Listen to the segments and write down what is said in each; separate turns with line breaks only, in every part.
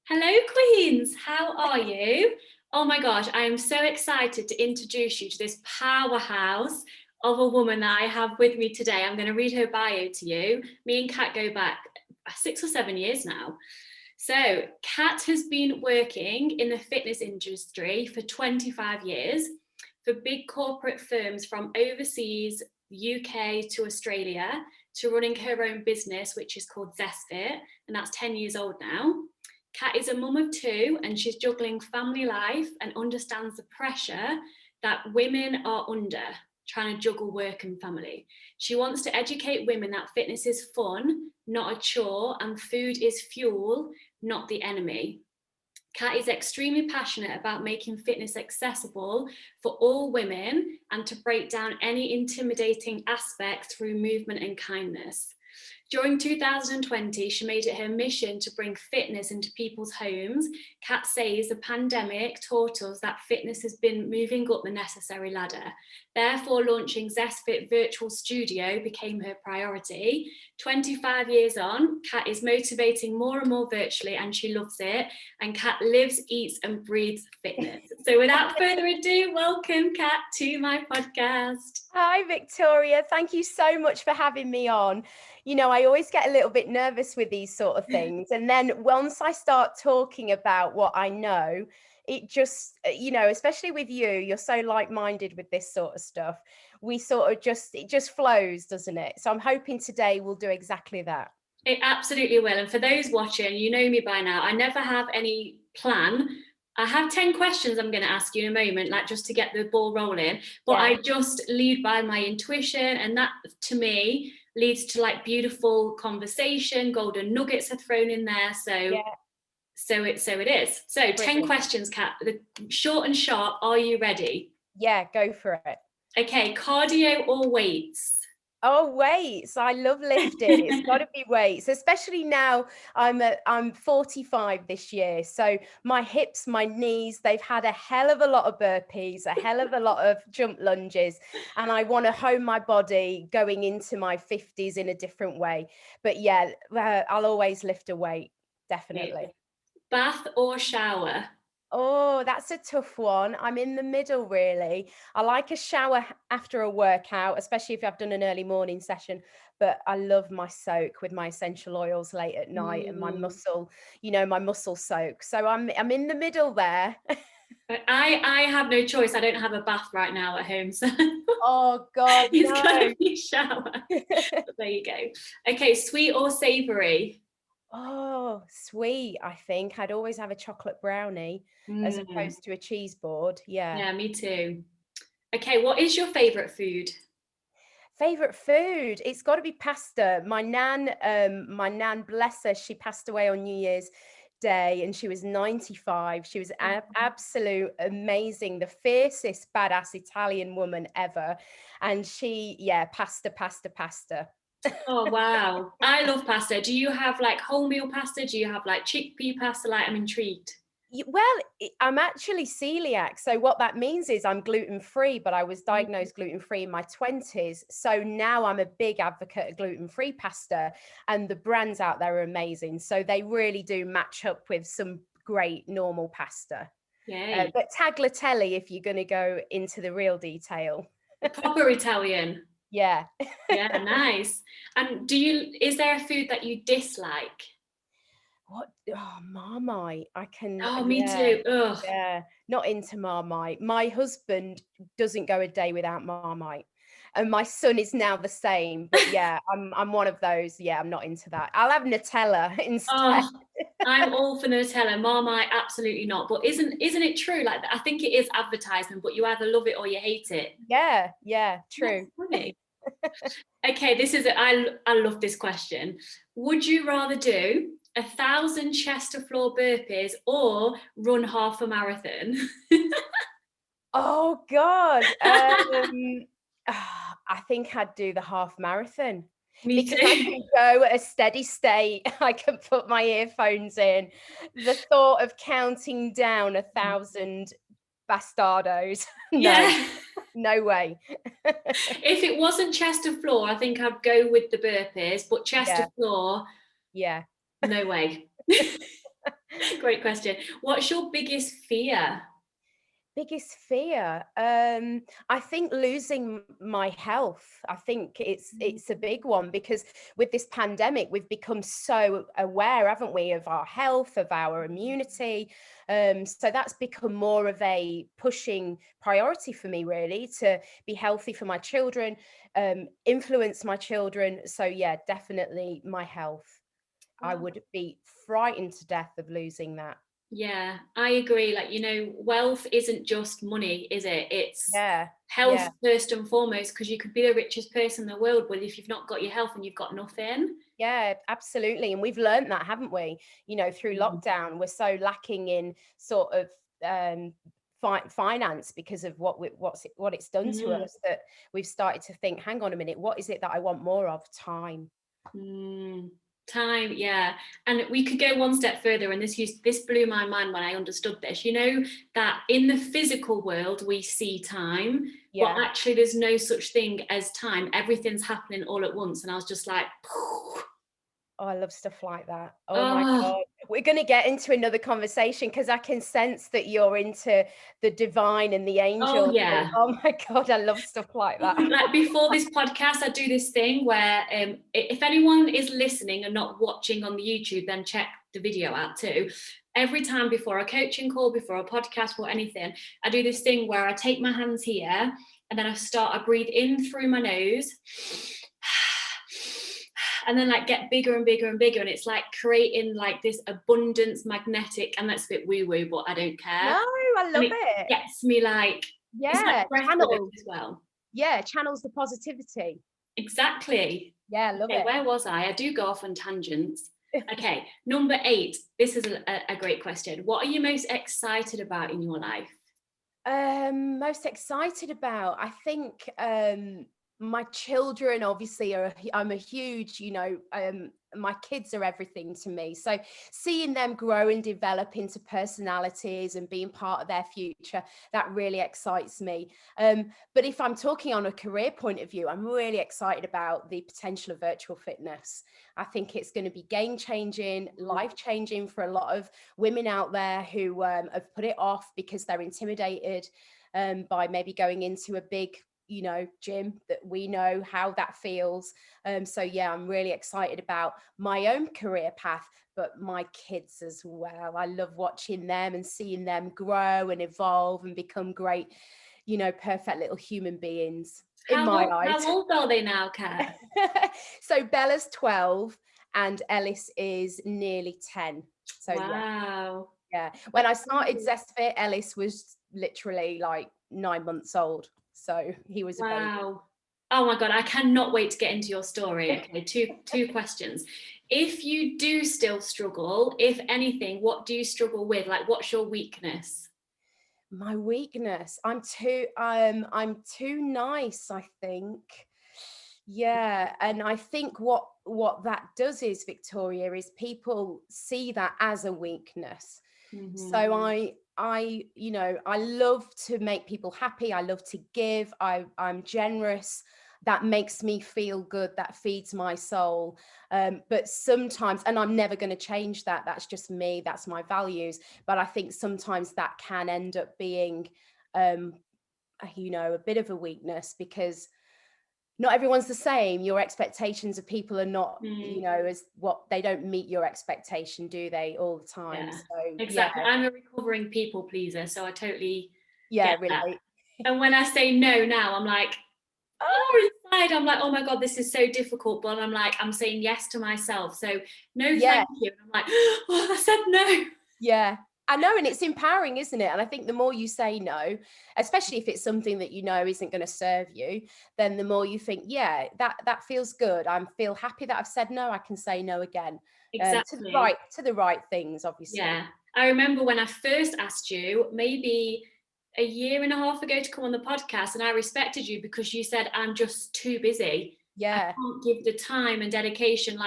Hello, Queens. How are you? Oh my gosh, I am so excited to introduce you to this powerhouse of a woman that I have with me today. I'm going to read her bio to you. Me and Kat go back 6 or 7 years now. So, Kat has been working in the fitness industry for 25 years for big corporate firms from overseas, UK to Australia, to running her own business, which is called Zest Virtual, and that's 10 years old now. Kat is a mum of two and she's juggling family life and understands the pressure that women are under trying to juggle work and family. She wants to educate women that fitness is fun, not a chore, and food is fuel, not the enemy. Kat is extremely passionate about making fitness accessible for all women and to break down any intimidating aspects through movement and kindness. During 2020, she made it her mission to bring fitness into people's homes. Kat says the pandemic taught us that fitness has been moving up the necessary ladder. Therefore, launching Zest Virtual Studio became her priority. 25 years on, Kat is motivating more and more virtually, and she loves it. And Kat lives, eats, and breathes fitness. So without further ado, welcome, Kat, to my podcast.
Hi, Victoria. Thank you so much for having me on. I always get a little bit nervous with these sort of things. And then once I start talking about what I know, it just, especially with you, you're so like-minded with this sort of stuff. It just flows, doesn't it? So I'm hoping today we'll do exactly that.
It absolutely will. And for those watching, you know me by now, I never have any plan. I have 10 questions I'm going to ask you in a moment, like just to get the ball rolling. But
Yeah.
I just lead by my intuition. And that to me leads to like beautiful conversation, golden nuggets are thrown in there. So it is. So
Brilliant.
10 questions, Kat. Short and sharp. Are you ready?
Yeah, go for it.
Okay, cardio or weights?
Oh, weights. I love lifting. It's got to be weights, especially now I'm 45 this year. So my hips, my knees, they've had a hell of a lot of burpees, a hell of a lot of jump lunges, and I want to hone my body going into my 50s in a different way. But yeah, I'll always lift a weight, definitely.
Bath or shower?
Oh, that's a tough one. I'm in the middle, really. I like a shower after a workout, especially if I've done an early morning session. But I love my soak with my essential oils late at night and my muscle soak. So I'm in the middle there.
I have no choice. I don't have a bath right now at home, so
Oh God,
it's
no.
gonna be shower. But there you go. Okay, sweet or savory?
Oh, sweet. I think I'd always have a chocolate brownie as opposed to a cheese board. Yeah.
Yeah, me too. Okay, what is your favorite food?
Favorite food? It's got to be pasta. My nan, bless her, she passed away on New Year's Day and she was 95. She was absolute amazing, the fiercest badass Italian woman ever. And pasta, pasta, pasta.
Oh wow, I love pasta. Do you have like wholemeal pasta? Do you have like chickpea pasta? Like, I'm intrigued.
Well, I'm actually celiac. So what that means is I'm gluten-free, but I was diagnosed gluten-free in my 20s. So now I'm a big advocate of gluten-free pasta, and the brands out there are amazing. So they really do match up with some great normal pasta.
Yay.
But tagliatelle, if you're going to go into the real detail.
Proper Italian.
Yeah.
Yeah, nice. And is there a food that you dislike?
What? Oh, Marmite. I can,
Oh, me
yeah.
too. Ugh.
Yeah, not into Marmite. My husband doesn't go a day without Marmite. And my son is now the same. But yeah, I'm one of those. Yeah, I'm not into that. I'll have Nutella instead.
Oh, I'm all for Nutella. Marmite, absolutely not. But isn't it true? Like, I think it is advertisement, but you either love it or you hate it.
Yeah,
That's
true.
funny. Okay, this is I love this question. Would you rather do 1,000 chest to floor burpees or run half a marathon?
Oh God. I think I'd do the half marathon
Me
because I
too.
can go at a steady state. I can put my earphones in. The thought of counting down 1,000 bastardos. No,
Yeah.
no way.
If it wasn't chest to floor, I think I'd go with the burpees, but chest
Yeah,
to floor,
yeah.
no way. Great question. What's your biggest fear?
Biggest fear? I think losing my health. I think it's a big one because with this pandemic, we've become so aware, haven't we, of our health, of our immunity. So that's become more of a pushing priority for me, really, to be healthy for my children, influence my children. So yeah, definitely my health. I
Wow.
would be frightened to death of losing that.
Yeah, I agree. Like, wealth isn't just money, is it? It's
Yeah,
health
yeah.
first and foremost, because you could be the richest person in the world, but if you've not got your health and you've got nothing.
Yeah, absolutely. And we've learned that, haven't we? Through
Mhm.
lockdown, we're so lacking in sort of um, finance because of what it's done to
Mhm.
us, that we've started to think, hang on a minute, what is it that I want more of? Time.
Mm, time, yeah. And we could go one step further, and this blew my mind when I understood this. That in the physical world we see time, but
Yeah.
actually there's no such thing as time. Everything's happening all at once, and I was just like,
Oh, I love stuff like that. Oh my
oh,
God. We're going to get into another conversation because I can sense that you're into the divine and the
oh
angels. And,
yeah.
oh my God, I love stuff like that.
Like before this podcast, I do this thing where if anyone is listening and not watching on the YouTube, then check the video out too. Every time before a coaching call, before a podcast or anything, I do this thing where I take my hands here and then I breathe in through my nose and then like get bigger and bigger and bigger. And it's like creating like this abundance magnetic, and that's a bit woo woo, but I don't care.
No, I
And
love
it
it.
gets me like, it's like
Yeah.
breath work
Channels.
as well.
Yeah. Channels the positivity.
Exactly.
Yeah, love
Okay,
it.
where was I? I do go off on tangents. Okay, number 8. This is a great question. What are you most excited about in your life?
Most excited about, I think, my children obviously I'm a huge, my kids are everything to me. So seeing them grow and develop into personalities and being part of their future, that really excites me. But if I'm talking on a career point of view, I'm really excited about the potential of virtual fitness. I think it's going to be game changing, life changing for a lot of women out there who have put it off because they're intimidated by maybe going into a big gym, that we know how that feels. So yeah, I'm really excited about my own career path, but my kids as well. I love watching them and seeing them grow and evolve and become great, perfect little human beings in my
How
eyes.
old are they now, Kat?
So Bella's 12 and Ellis is nearly 10. So yeah,
Wow.
yeah. When
That's
I
so
started
cool.
Zest Fit, Ellis was literally like 9 months old. So he was a baby.
Wow. Oh my God, I cannot wait to get into your story. Okay, two questions. If you do still struggle, if anything, what do you struggle with? Like, what's your weakness?
My weakness, I'm too nice, I think. Yeah, and I think what that does is, Victoria, is people see that as a weakness. So
Mhm.
I love to make people happy. I love to give. I'm generous. That makes me feel good. That feeds my soul. But sometimes, and I'm never going to change that. That's just me. That's my values. But I think sometimes that can end up being, um, a bit of a weakness, because not everyone's the same. Your expectations of people are not,
Mm.
as what they don't meet your expectation, do they, all the time?
Yeah,
So yeah,
exactly. I'm a recovering people pleaser, so I totally
yeah,
get that.
relate.
And when I say no now, I'm like, oh, inside, I'm like, oh my God, this is so difficult. But I'm like, I'm saying yes to myself. So no,
Yeah,
thank you. And I'm like, oh, I said no.
yeah. I know, and it's empowering, isn't it? And I think the more you say no, especially if it's something that isn't going to serve you, then the more you think, yeah, that feels good. I feel happy that I've said no. I can say no again,
Exactly.
to the right things, obviously.
Yeah. I remember when I first asked you, maybe a year and a half ago, to come on the podcast, and I respected you because you said, I'm just too busy. I
Yeah,
can't give the time and dedication,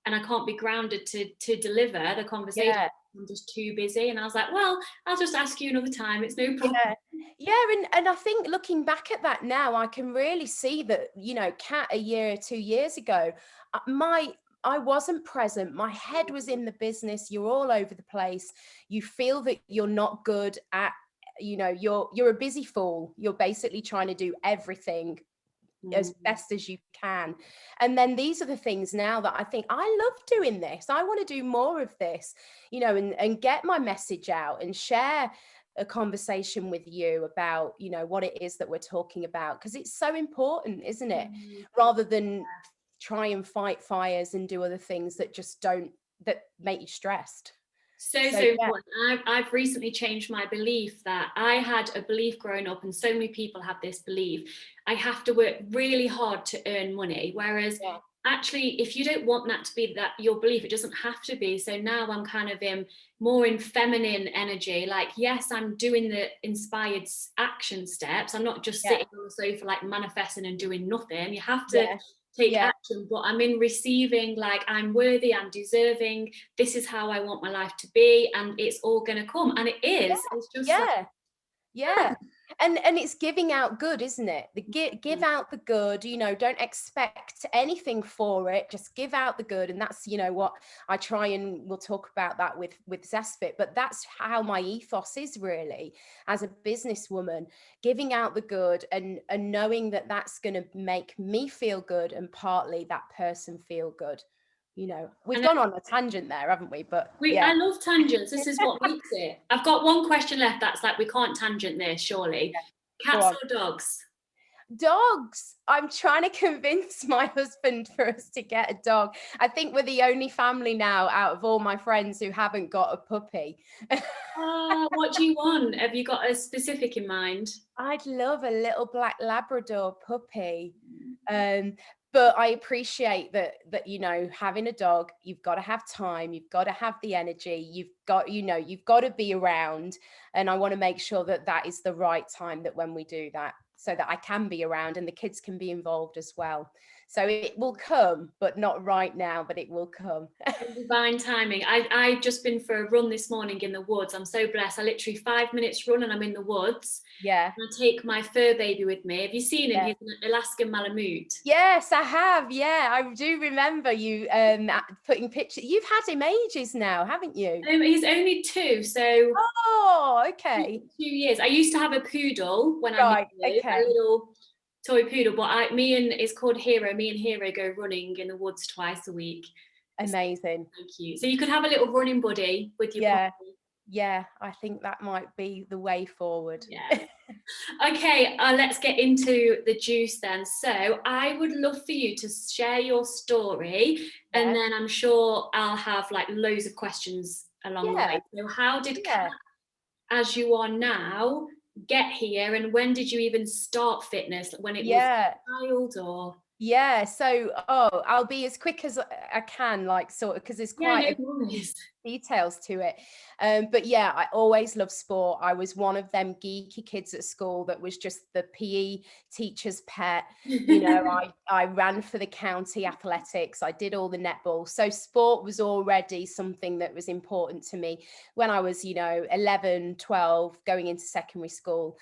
and I can't be grounded to deliver the conversation.
yeah.
I'm just too busy. And I was like, well, I'll just ask you another time. It's no problem.
Yeah. Yeah, and I think looking back at that now, I can really see that, Kat, a year or 2 years ago, my I wasn't present. My head was in the business. You're all over the place. You feel that you're not good at, you're a busy fool. You're basically trying to do everything as
Mm.
best as you can. And then these are the things now that I think I love doing this. I want to do more of this, and get my message out and share a conversation with you about, what it is that we're talking about, because it's so important, isn't it?
Mm.
Rather than try and fight fires and do other things that just don't, that make you stressed.
So
So yeah,
important. I've recently changed my belief that I had a belief growing up, and so many people have this belief. I have to work really hard to earn money. Whereas
yeah,
actually, if you don't want that to be that your belief, it doesn't have to be. So now I'm kind of more in feminine energy. Like, yes, I'm doing the inspired action steps. I'm not just
yeah,
sitting on the sofa like manifesting and doing nothing. You have to
yeah,
take
yeah,
action, but I'm in receiving, like I'm worthy, I'm deserving, this is how I want my life to be, and it's all going to come, and it
yeah,
is. It's just like,
yeah. Yeah. And it's giving out good, isn't it? The give out the good, don't expect anything for it. Just give out the good. And that's, what I try, and we'll talk about that with Zest Fit, but that's how my ethos is really as a businesswoman, giving out the good and knowing that that's going to make me feel good and partly that person feel good. We've
and
gone on a tangent there, haven't we? But yeah.
I love tangents. This is what makes it. I've got one question left. That's like, we can't tangent this, surely.
Go
Cats
on.
or dogs?
Dogs. I'm trying to convince my husband for us to get a dog. I think we're the only family now out of all my friends who haven't got a puppy.
What do you want? Have you got a specific in mind?
I'd love a little black Labrador puppy. Um, but I appreciate that having a dog, you've got to have time, you've got to have the energy, you've got to be around, and I want to make sure that that is the right time, that when we do that, so that I can be around and the kids can be involved as well. So it will come, but not right now, but it will come.
Divine timing. I've just been for a run this morning in the woods. I'm so blessed. I literally 5 minutes run and I'm in the woods.
Yeah,
I take my fur baby with me. Have you seen him?
yeah.
He's an Alaskan Malamute.
Yes, I have. Yeah, I do remember you putting pictures. You've had him ages now, haven't you?
He's only 2, so
Oh,
two
okay.
2 years. I used to have a poodle when I met
Right.
you, a
Okay.
little toy poodle. But it's called Hero. Me and Hero go running in the woods twice a week. It's
Amazing.
so cute. So you could have a little running buddy with your
Yeah.
puppy.
Yeah. I think that might be the way forward.
Yeah. Okay, let's get into the juice then. So I would love for you to share your story, and
Yeah.
then I'm sure I'll have like loads of questions along the
Yeah.
way. So how did Kat,
Yeah.
as you are now, get here, and when did you even start fitness? When it was
Yeah.
a child, or
Yeah, so I'll be as quick as I can, like sort of, because there's
yeah,
quite
no
a few
worries.
details to it. But yeah, I always loved sport. I was one of them geeky kids at school that was just the PE teacher's pet. I ran for the county athletics. I did all the netball. So sport was already something that was important to me when I was, 11, 12, going into secondary school.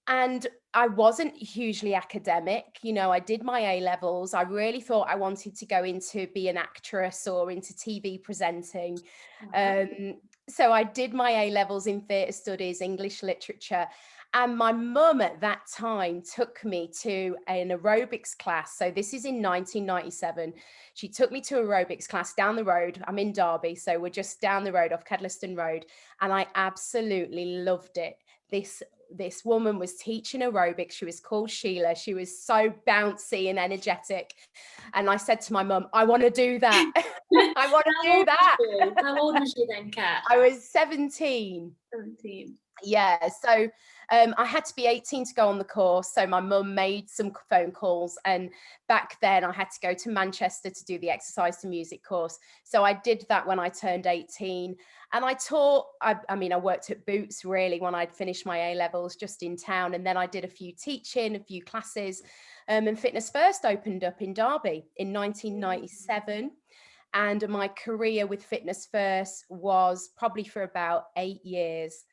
And I wasn't hugely academic. I did my A levels. I really thought I wanted to go into be an actress or into TV presenting.
Wow.
So I did my A levels in theatre studies, English literature. And my mum at that time took me to an aerobics class. So this is in 1997. She took me to aerobics class down the road. I'm in Derby, so we're just down the road off Kedleston Road. And I absolutely loved it. This woman was teaching aerobics. She was called Sheila. She was so bouncy and energetic. And I said to my mum, I want to do that. I want to
How
do
old was
that.
she? How old was she then, Kat?
I was 17.
17.
Yeah, so I had to be 18 to go on the course. So my mum made some phone calls, and back then I had to go to Manchester to do the exercise to music course. So I did that when I turned 18, and I taught. I worked at Boots really when I'd finished my A levels just in town, and then I did a few teaching, a few classes, and Fitness First opened up in Derby in 1997. And my career with Fitness First was probably for about 8 years.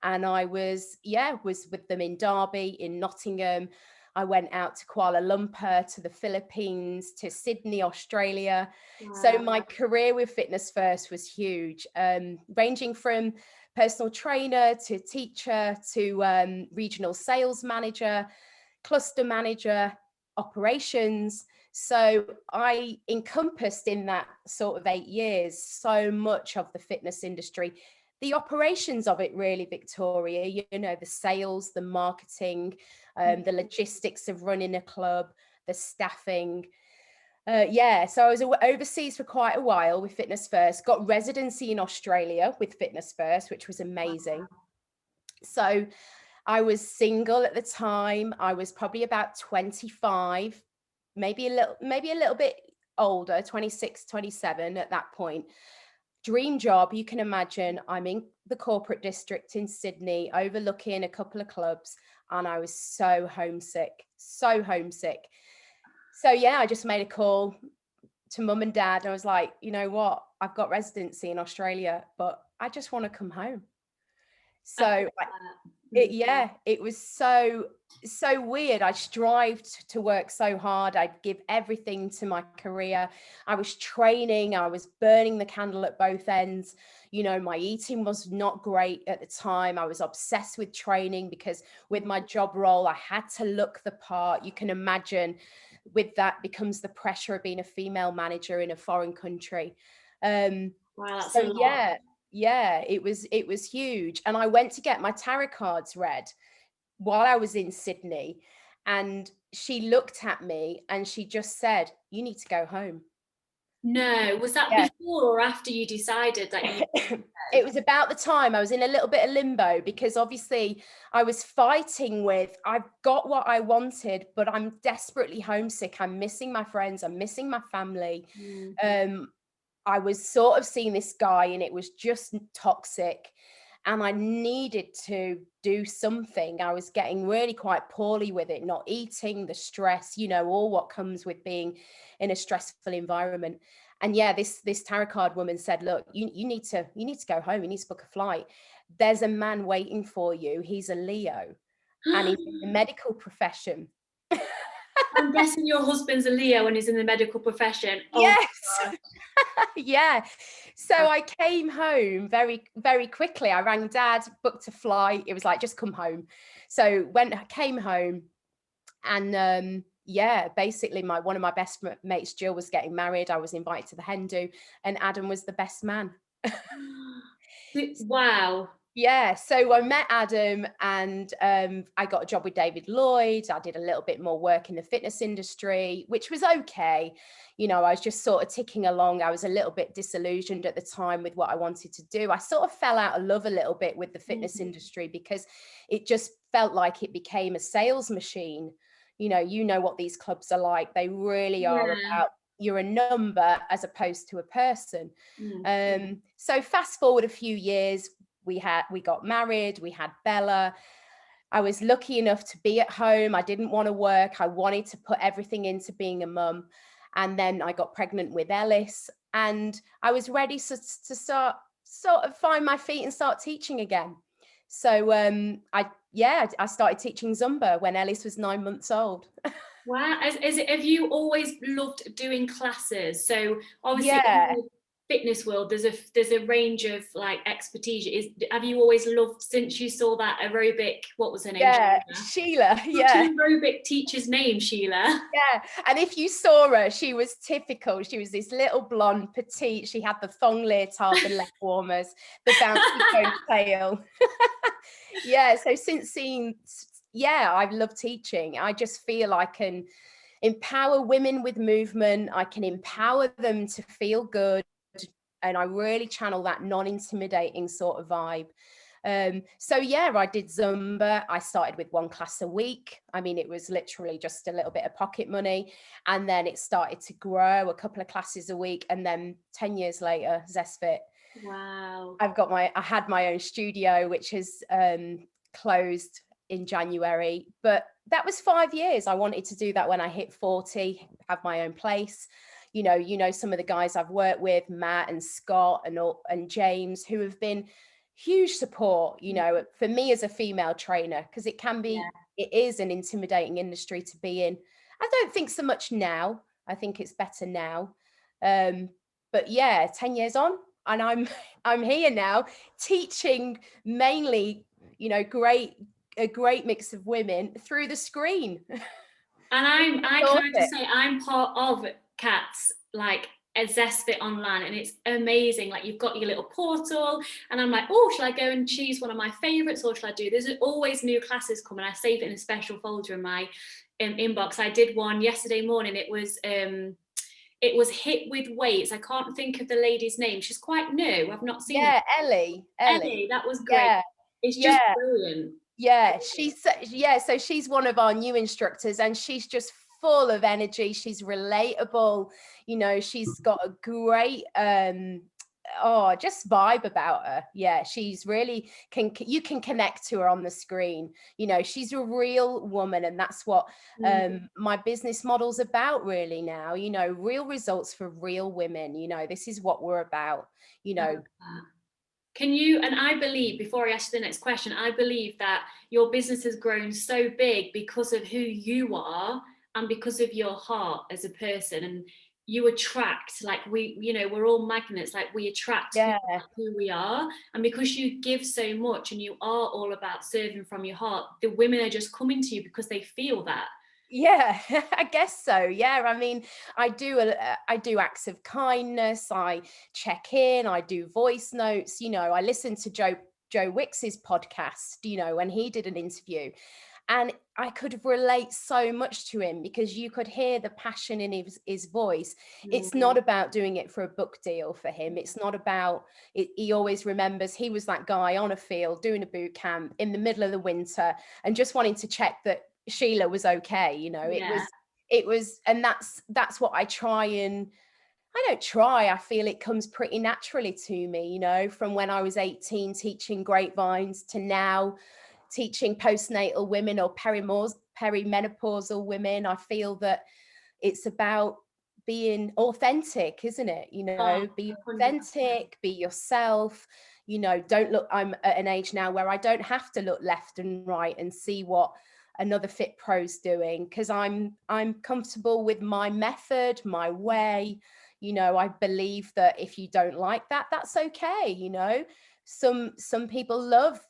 And I was with them in Derby, in Nottingham. I went out to Kuala Lumpur, to the Philippines, to Sydney, Australia. So
Wow.
my career with Fitness First was huge, ranging from personal trainer to teacher to regional sales manager, cluster manager, operations. So I encompassed in that sort of 8 years so much of the fitness industry. The operations of it really, Victoria, you know, the sales, the marketing, the logistics of running a club, the staffing. Yeah, so I was overseas for quite a while with Fitness First, got residency in Australia with Fitness First, which was amazing. So I was single at the time. I was probably about 25, maybe a little bit older, 26, 27 at that point. Dream job, you can imagine. I'm in the corporate district in Sydney, overlooking a couple of clubs, and I was so homesick, so homesick. So yeah, I just made a call to mum and dad. I was like, you know what? I've got residency in Australia, but I just want to come home.
I feel
So
that.
yeah, it was so weird. I strived to work so hard. I'd give everything to my career. I was training, I was burning the candle at both ends. You know, my eating was not great at the time. I was obsessed with training because with my job role, I had to look the part. You can imagine with that becomes the pressure of being a female manager in a foreign country.
Wow, that's
So
a lot.
yeah, it was huge. And I went to get my tarot cards read while I was in Sydney. And she looked at me and she just said, "You need to go home."
No, was that
Yeah.
before or after you decided that you
It was about the time I was in a little bit of limbo because obviously I was fighting with, I've got what I wanted, but I'm desperately homesick. I'm missing my friends. I'm missing my family.
Mm.
Um, I was sort of seeing this guy and it was just toxic. And I needed to do something. I was getting really quite poorly with it, not eating, the stress, you know, all what comes with being in a stressful environment. And yeah, this tarot card woman said, look, you need to go home. You need to book a flight. There's a man waiting for you. He's a Leo and he's in the medical profession.
I'm guessing your husband's a Leo and he's in the medical profession. Oh
Yes.
my
Yeah. So
God.
I came home very, very quickly. I rang dad, booked a flight. It was like, just come home. So came home and yeah, basically one of my best mates, Jill, was getting married. I was invited to the hen do and Adam was the best man.
Wow.
Yeah, so I met Adam and I got a job with David Lloyd. I did a little bit more work in the fitness industry, which was okay. You know, I was just sort of ticking along. I was a little bit disillusioned at the time with what I wanted to do. I sort of fell out of love a little bit with the fitness industry because it just felt like it became a sales machine. You know what these clubs are like. They really are
Yeah.
about you're a number as opposed to a person.
Mm.
So fast forward a few years, we got married, we had Bella. I was lucky enough to be at home. I didn't want to work. I wanted to put everything into being a mum. And then I got pregnant with Ellis and I was ready to start sort of find my feet and start teaching again. So I started teaching Zumba when Ellis was 9 months old.
Wow. Have you always loved doing classes? So obviously in
Yeah.
the fitness world, there's a range of like expertise. Have you always loved since you saw that aerobic, what was her name?
Yeah,
Sheila?
Sheila.
Such
Yeah.
an aerobic teacher's name, Sheila.
Yeah, and if you saw her, she was typical. She was this little blonde, petite. She had the thong leotard, the leg warmers, the bouncy ponytail. Yeah, so since I've loved teaching. I just feel I can empower women with movement. I can empower them to feel good. And I really channel that non-intimidating sort of vibe. So yeah, I did Zumba. I started with one class a week. I mean, it was literally just a little bit of pocket money. And then it started to grow, a couple of classes a week. And then 10 years later, Zest Fit.
Wow.
I had my own studio, which has closed in January. But that was 5 years. I wanted to do that when I hit 40, have my own place. Some of the guys I've worked with, Matt and Scott and James, who have been huge support, for me as a female trainer, because it can be it is an intimidating industry to be in. I don't think so much now. I think it's better now. Um, but yeah, 10 years on, and I'm I'm here now teaching mainly, a great mix of women through the screen.
And I
Thought
can I
it.
just say I'm part of Kat's like a Zest Fit online, and it's amazing. Like you've got your little portal, and I'm like, oh, shall I go and choose one of my favorites, or shall I do? There's always new classes coming. I save it in a special folder in my inbox. I did one yesterday morning. It was hit with weights. I can't think of the lady's name. She's quite new. I've not seen her.
Yeah, Ellie.
Ellie, that was great.
Yeah,
It's just
yeah.
brilliant.
Yeah, so she's one of our new instructors, and she's just full of energy. She's relatable, she's got a great just vibe about her. Yeah, she's really you can connect to her on the screen. She's a real woman, and that's what my business model's about really now. Real results for real women. This is what we're about.
Can you, and I believe, before I ask you the next question, I believe that your business has grown so big because of who you are and because of your heart as a person. And you attract, like we're all magnets, like we attract
Yeah.
who we are. And because you give so much and you are all about serving from your heart, the women are just coming to you because they feel that.
Yeah, I guess so. Yeah, I mean, I do acts of kindness. I check in. I do voice notes. I listened to Joe Wicks's podcast. When he did an interview, and I could relate so much to him because you could hear the passion in his voice. It's not about doing it for a book deal for him. It's not about it. He always remembers he was that guy on a field doing a boot camp in the middle of the winter and just wanting to check that Sheila was okay.
Yeah.
It was, and that's what I try, and I don't try, I feel it comes pretty naturally to me, from when I was 18 teaching grapevines to now teaching postnatal women or perimenopausal women. I feel that it's about being authentic, isn't it?
Oh,
Be
100%.
authentic, be yourself. Don't look, I'm at an age now where I don't have to look left and right and see what another fit pro's doing, because I'm comfortable with my method, my way. I believe that if you don't like that, that's okay. Some people love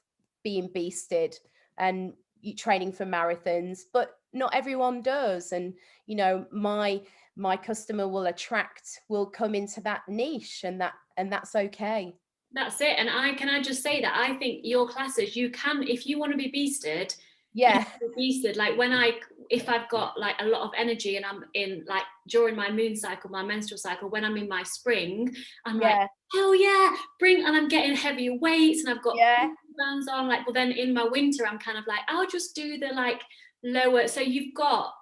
being beasted and training for marathons, but not everyone does. And my customer will come into that niche, and that's okay.
That's it. And I just say that I think your classes, you can, if you want to be beasted, you
Yeah.
can be beasted. Like if I've got like a lot of energy and I'm in like during my moon cycle, my menstrual cycle, when I'm in my spring, I'm like,
Yeah.
hell yeah, bring, and I'm getting heavier weights and I've got
Yeah.
bands on. Like, but then in my winter, I'm kind of like, I'll just do the like lower. So you've got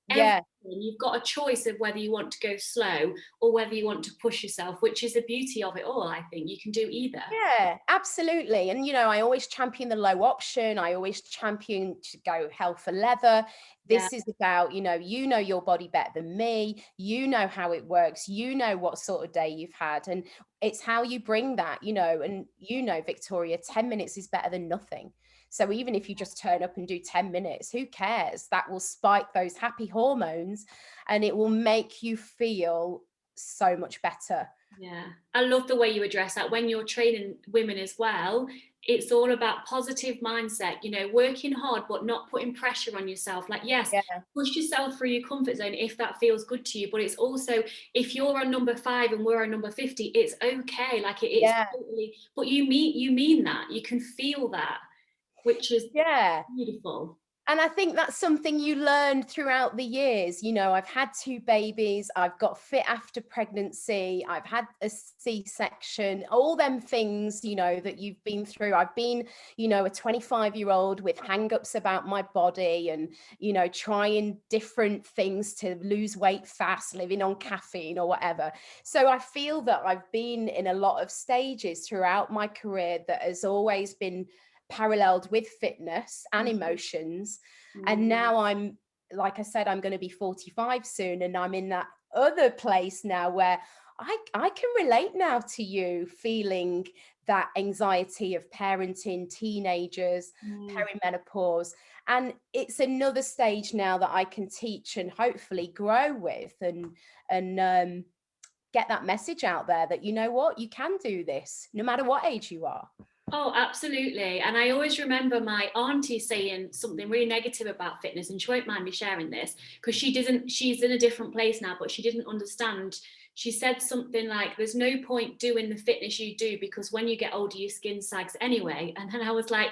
everything.
Yeah.
You've got a choice of whether you want to go slow or whether you want to push yourself, which is the beauty of it all. I think you can do either.
Yeah, absolutely. And I always champion the low option. I always champion to go hell for leather.
Yeah.
This is about, your body better than me. You know how it works. You know what sort of day you've had. And it's how you bring that, and Victoria, 10 minutes is better than nothing. So even if you just turn up and do 10 minutes, who cares? That will spike those happy hormones and it will make you feel so much better.
Yeah, I love the way you address that when you're training women as well. It's all about positive mindset, working hard, but not putting pressure on yourself. Like, yes,
Yeah.
push yourself through your comfort zone if that feels good to you. But it's also, if you're on number 5 and we're on number 50, it's okay. Like it is totally, but you mean that. You can feel that, which is beautiful.
And I think that's something you learn throughout the years. I've had 2 babies, I've got fit after pregnancy, I've had a C-section, all them things, that you've been through. I've been, a 25-year-old with hang-ups about my body and, trying different things to lose weight fast, living on caffeine or whatever. So I feel that I've been in a lot of stages throughout my career that has always been paralleled with fitness and emotions. And now like I said, I'm going to be 45 soon, and I'm in that other place now where I can relate now to you feeling that anxiety of parenting teenagers,
Mm.
perimenopause, and it's another stage now that I can teach and hopefully grow with, and get that message out there that, you know what, you can do this no matter what age you are.
Oh, absolutely. And I always remember my auntie saying something really negative about fitness, and she won't mind me sharing this because she's in a different place now, but she didn't understand. She said something like, there's no point doing the fitness you do because when you get older, your skin sags anyway. And then I was like,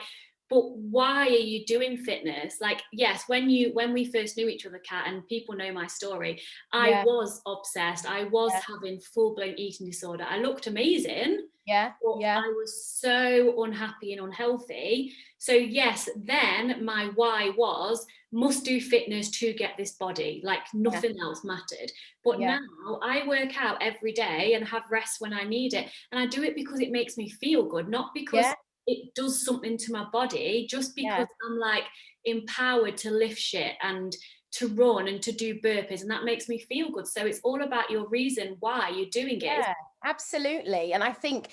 but why are you doing fitness? Like, yes, when we first knew each other, Kat, and people know my story, I
Yeah,
was obsessed. I was
yeah,
having full-blown eating disorder. I looked amazing,
yeah,
but
yeah,
I was so unhappy and unhealthy. So yes, then my why was must do fitness to get this body, like
yeah,
nothing else mattered. But
yeah,
now I work out every day and have rest when I need it. And I do it because it makes me feel good, not because
yeah,
it does something to my body, just because
yeah.
I'm like empowered to lift shit and to run and to do burpees, and that makes me feel good. So it's all about your reason why you're doing it.
Yeah, absolutely. And I think,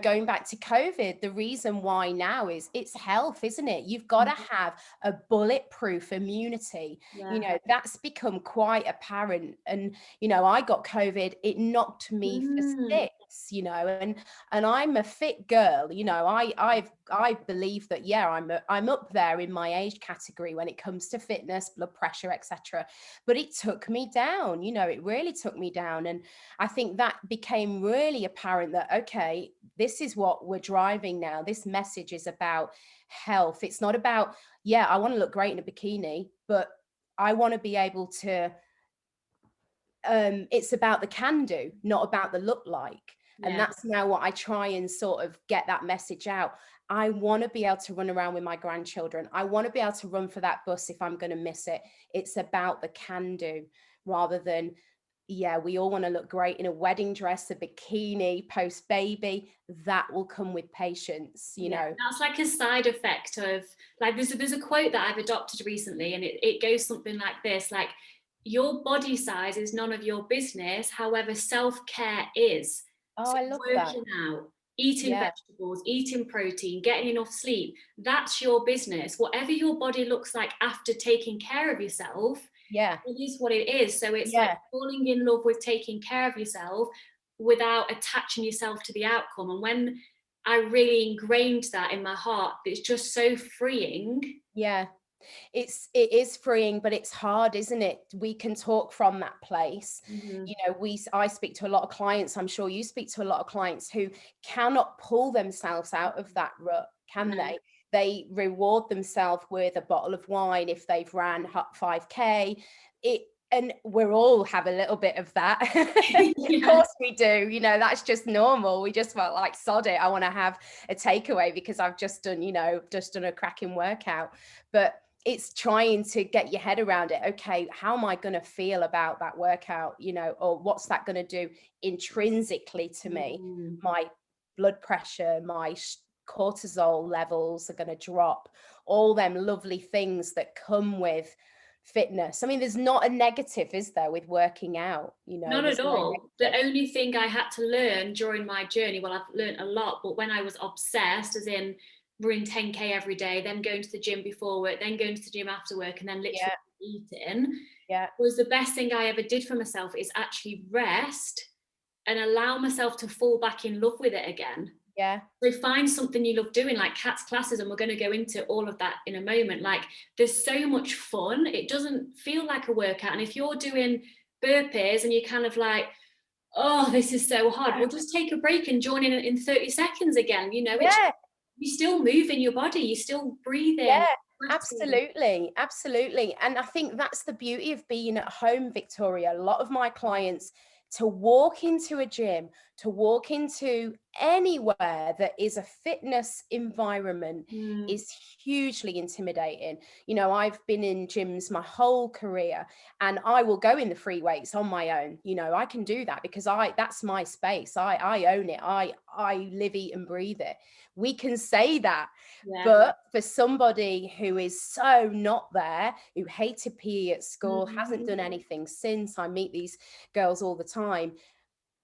going back to COVID, the reason why now is it's health, isn't it? You've got to have a bulletproof immunity.
Yeah.
That's become quite apparent. And, I got COVID, it knocked me for
Mm.
six. And I'm a fit girl. I believe that, yeah, I'm up there in my age category when it comes to fitness, blood pressure, etc. But it took me down. It really took me down. And I think that became really apparent that, okay, this is what we're driving now. This message is about health. It's not about, yeah, I want to look great in a bikini, but I want to be able to, it's about the can do, not about the look like. And
Yeah.
that's now what I try and sort of get that message out. I want to be able to run around with my grandchildren. I want to be able to run for that bus if I'm going to miss it. It's about the can do rather than, yeah, we all want to look great in a wedding dress, a bikini, post baby. That will come with patience,
Yeah, that's like a side effect of, like, there's a quote that I've adopted recently, and it goes something like this, like, your body size is none of your business, however, self-care is.
Oh,
So
I love that.
working out, eating
Yeah,
vegetables, eating protein, getting enough sleep, that's your business. Whatever your body looks like after taking care of yourself,
yeah,
it is what it is. So it's like
yeah.
falling in love with taking care of yourself without attaching yourself to the outcome. And when I really ingrained that in my heart, it's just so freeing.
Yeah. It is freeing, but it's hard, isn't it? We can talk from that place.
Mhm.
I speak to a lot of clients. I'm sure you speak to a lot of clients who cannot pull themselves out of that rut, can
No.
they? They reward themselves with a bottle of wine if they've ran 5K. It and we all have a little bit of that. Of
Yeah.
course we do. That's just normal. We just felt like, sod it. I want to have a takeaway because I've just done a cracking workout. But it's trying to get your head around it. Okay, how am I going to feel about that workout? Or what's that going to do intrinsically to me?
Mm.
My blood pressure, my cortisol levels are going to drop. All them lovely things that come with fitness. I mean, there's not a negative, is there, with working out?
Not
There's
at
no
all. The
negative.
only thing I had to learn during my journey, well, I've learned a lot, but when I was obsessed, as in running 10K every day, then going to the gym before work, then going to the gym after work, and then literally
Yeah,
eating,
yeah,
was the best thing I ever did for myself is actually rest and allow myself to fall back in love with it again.
yeah,
So find something you love doing, like Kat's classes, and we're going to go into all of that in a moment. Like, there's so much fun. It doesn't feel like a workout. And if you're doing burpees and you're kind of like, oh, this is so hard, well, just take a break and join in 30 seconds again. It's,
yeah.
you still move in your body, you're still breathing,
Yeah,
sweating.
absolutely. Absolutely. And I think that's the beauty of being at home, Victoria. A lot of my clients, to walk into a gym, to walk into anywhere that is a fitness environment
Mm,
is hugely intimidating. I've been in gyms my whole career and I will go in the free weights on my own. I can do that because that's my space. I own it. I live, eat and breathe it. We can say that.
yeah.
But for somebody who is so not there, who hated PE at school, hasn't
Mhm.
done anything since, I meet these girls all the time.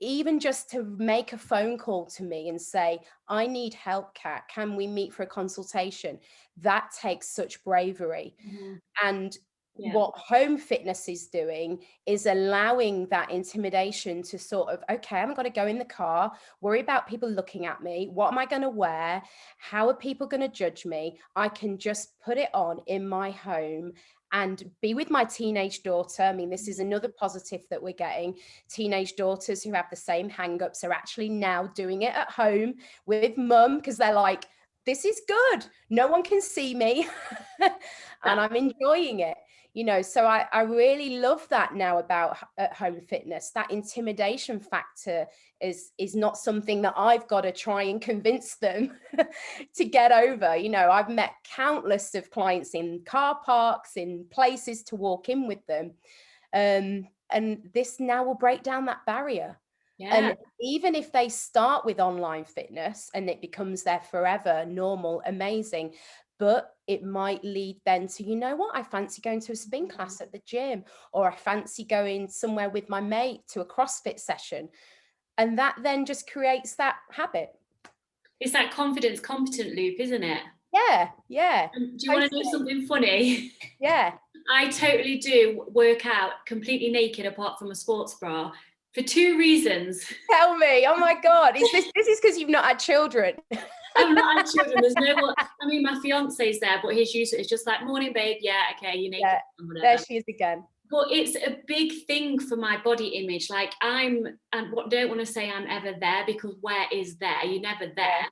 even just to make a phone call to me and say, I need help, Kat, can we meet for a consultation? That takes such bravery.
Mhm.
And
Yeah.
what home fitness is doing is allowing that intimidation to sort of, okay, I'm going to go in the car, worry about people looking at me. What am I going to wear? How are people going to judge me? I can just put it on in my home and be with my teenage daughter. I mean, this is another positive that we're getting. Teenage daughters who have the same hang-ups are actually now doing it at home with mum, because they're like, this is good. No one can see me. And
That
I'm enjoying it. So I really love that now about at home fitness. That intimidation factor is not something that I've got to try and convince them to get over. I've met countless of clients in car parks, in places to walk in with them. And this now will break down that barrier.
yeah.
And even if they start with online fitness and it becomes their forever normal, amazing, but it might lead then to, what, I fancy going to a spin class at the gym, or I fancy going somewhere with my mate to a CrossFit session. And that then just creates that habit.
It's that confidence competent loop, isn't it?
Yeah, yeah,
Do you want to know
totally.
something funny?
Yeah.
I totally do work out completely naked apart from a sports bra for two reasons.
Tell me. Oh my God. This is because you've not had children.
I've not had children. There's no one. I mean, my fiance's there, but his use it's just like, morning, babe. Yeah, okay, you're naked,
Yeah,
and
there
whatever.
she is again.
But it's a big thing for my body image. Like and what don't want to say I'm ever there, because where is there? You're never
Yeah.
there.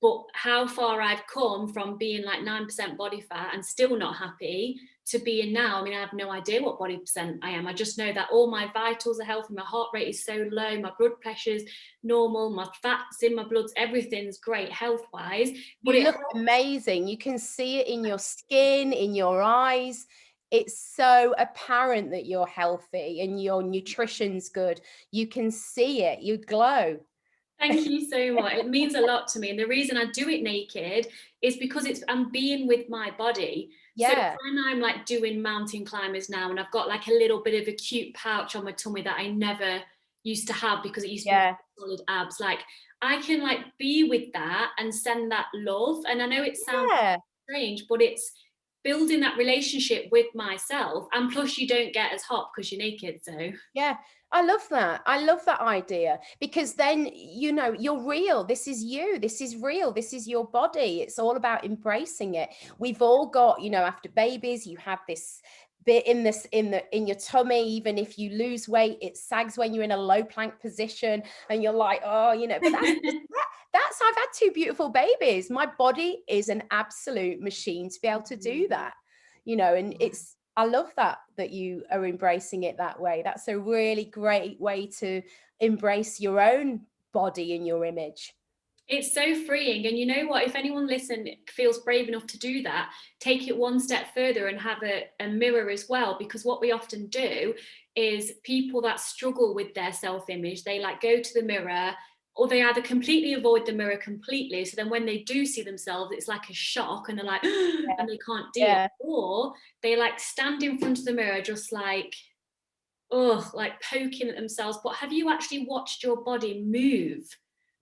But how far I've come from being like 9% body fat and still not happy to being now. I mean, I have no idea what body percent I am. I just know that all my vitals are healthy. My heart rate is so low. My blood pressure's normal. My fat's in my bloods. Everything's great health wise. But
You look amazing. You can see it in your skin, in your eyes. It's so apparent that you're healthy and your nutrition's good. You can see it. You glow.
Thank you so much. It means a lot to me. And the reason I do it naked is because I'm being with my body. So
Yeah.
when I'm like doing mountain climbers now, and I've got like a little bit of a cute pouch on my tummy that I never used to have because it used to be
Yeah.
solid abs, like I can like be with that and send that love. And I know it sounds
Yeah.
strange, but it's building that relationship with myself. And plus you don't get as hot because you're naked. So
Yeah, I love that. I love that idea, because then, you're real. This is you. This is real. This is your body. It's all about embracing it. We've all got, after babies, you have this bit in your tummy. Even if you lose weight, it sags when you're in a low plank position and you're like, oh, but that's I've had two beautiful babies. My body is an absolute machine to be able to do that. And I love that you are embracing it that way. That's a really great way to embrace your own body and your image.
it's so freeing. And you know what? If anyone listen feels brave enough to do that, take it one step further and have a mirror as well. Because what we often do is people that struggle with their self-image, they like go to the mirror, or they either completely avoid the mirror completely. So then when they do see themselves, it's like a shock and they're like, and they can't deal.
Yeah,
Or they like stand in front of the mirror, just like, oh, like poking at themselves. But have you actually watched your body move?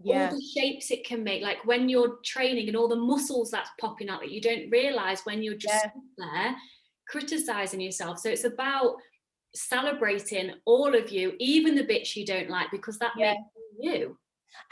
All
yeah,
the shapes it can make, like when you're training and all the muscles that's popping out that you don't realize when you're just
yeah,
there criticizing yourself. So it's about celebrating all of you, even the bits you don't like, because that
yeah.
makes you.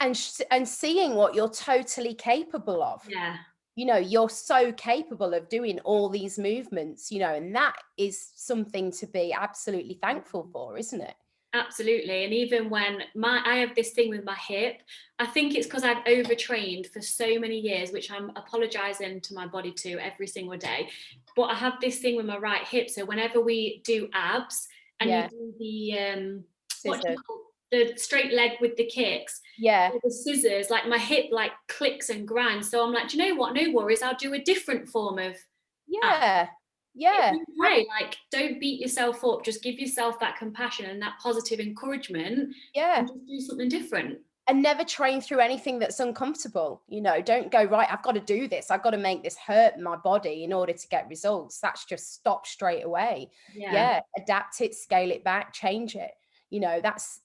And seeing what you're totally capable of.
Yeah.
You're so capable of doing all these movements, and that is something to be absolutely thankful for, isn't it?
Absolutely. And even when I have this thing with my hip, I think it's because I've overtrained for so many years, which I'm apologizing to my body to every single day. But I have this thing with my right hip. So whenever we do abs and you
Yeah,
do the what do you
scissors.
call the straight leg with the kicks,
Yeah,
or the scissors, like my hip like clicks and grinds. So I'm like, do you know what? No worries, I'll do a different form of abs.
yeah, yeah.
It's okay. Like, don't beat yourself up. Just give yourself that compassion and that positive encouragement,
Yeah.
and just do something different.
And never train through anything that's uncomfortable. Don't go, right, I've got to do this, I've got to make this hurt my body in order to get results. That's just stop straight away.
Yeah.
Yeah, adapt it, scale it back, change it. That's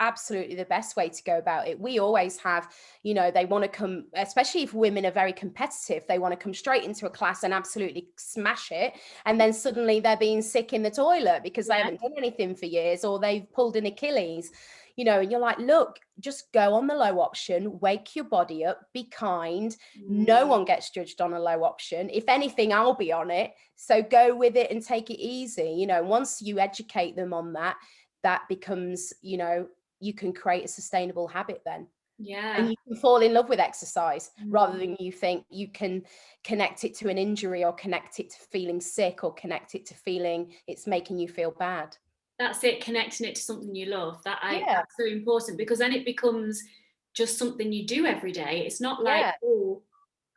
absolutely the best way to go about it. We always have, they want to come, especially if women are very competitive, they want to come straight into a class and absolutely smash it. And then suddenly they're being sick in the toilet because they
Yeah.
haven't done anything for years, or they've pulled an Achilles, and you're like, look, just go on the low option, wake your body up, be kind. No
Mm,
one gets judged on a low option. If anything, I'll be on it. So go with it and take it easy. Once you educate them on that, that becomes, you can create a sustainable habit then. And
yeah.
you can fall in love with exercise rather
Mm.
than you think you can connect it to an injury, or connect it to feeling sick, or connect it to feeling it's making you feel bad.
That's it, connecting it to something you love.
Yeah,
That's so important, because then it becomes just something you do every day. It's not like,
yeah,
oh,